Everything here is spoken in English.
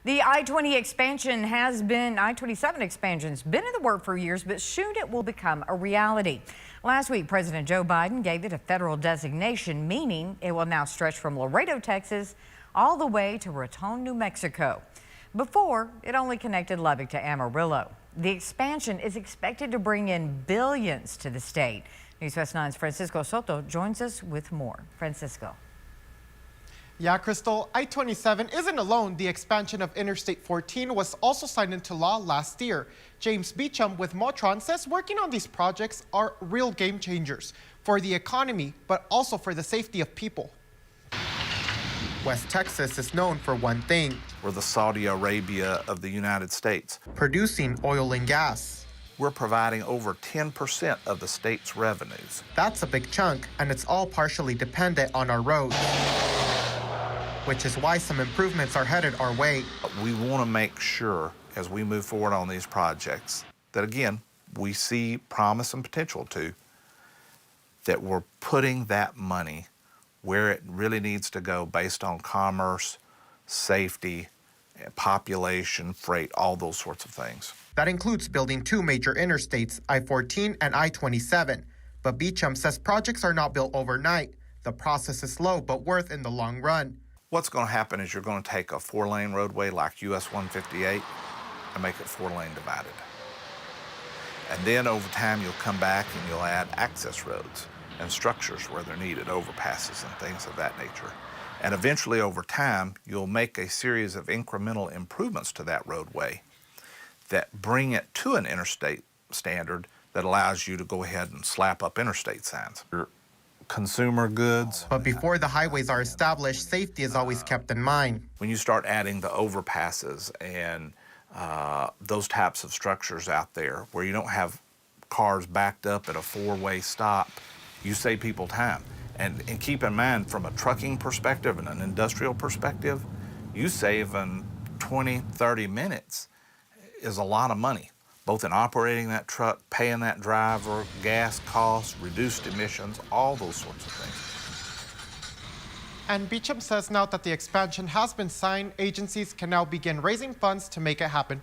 The I-27 expansion's been in the works for years, but soon it will become a reality. Last week, President Joe Biden gave it a federal designation, meaning it will now stretch from Laredo, Texas, all the way to Raton, New Mexico. Before, it only connected Lubbock to Amarillo. The expansion is expected to bring in billions to the state. News West 9's Francisco Soto joins us with more. Francisco. Yeah, Crystal, I-27 isn't alone. The expansion of Interstate 14 was also signed into law last year. James Beauchamp with MOTRAN says working on these projects are real game changers for the economy, but also for the safety of people. West Texas is known for one thing. We're the Saudi Arabia of the United States. Producing oil and gas. We're providing over 10% of the state's revenues. That's a big chunk, and it's all partially dependent on our roads, which is why some improvements are headed our way. We want to make sure, as we move forward on these projects, that again, we see promise and potential to, that we're putting that money where it really needs to go based on commerce, safety, population, freight, all those sorts of things. That includes building two major interstates, I-14 and I-27. But Beauchamp says projects are not built overnight. The process is slow, but worth in the long run. What's going to happen is you're going to take a 4-lane roadway like US 158 and make it 4-lane divided. And then over time, you'll come back and you'll add access roads and structures where they're needed, overpasses and things of that nature. And eventually, over time, you'll make a series of incremental improvements to that roadway that bring it to an interstate standard that allows you to go ahead and slap up interstate signs. Consumer goods. But before the highways are established, safety is always kept in mind. When you start adding the overpasses and those types of structures out there where you don't have cars backed up at a 4-way stop, you save people time. And keep in mind, from a trucking perspective and an industrial perspective, you saving 20, 30 minutes is a lot of money, both in operating that truck, paying that driver, gas costs, reduced emissions, all those sorts of things. And Beauchamp says now that the expansion has been signed, agencies can now begin raising funds to make it happen.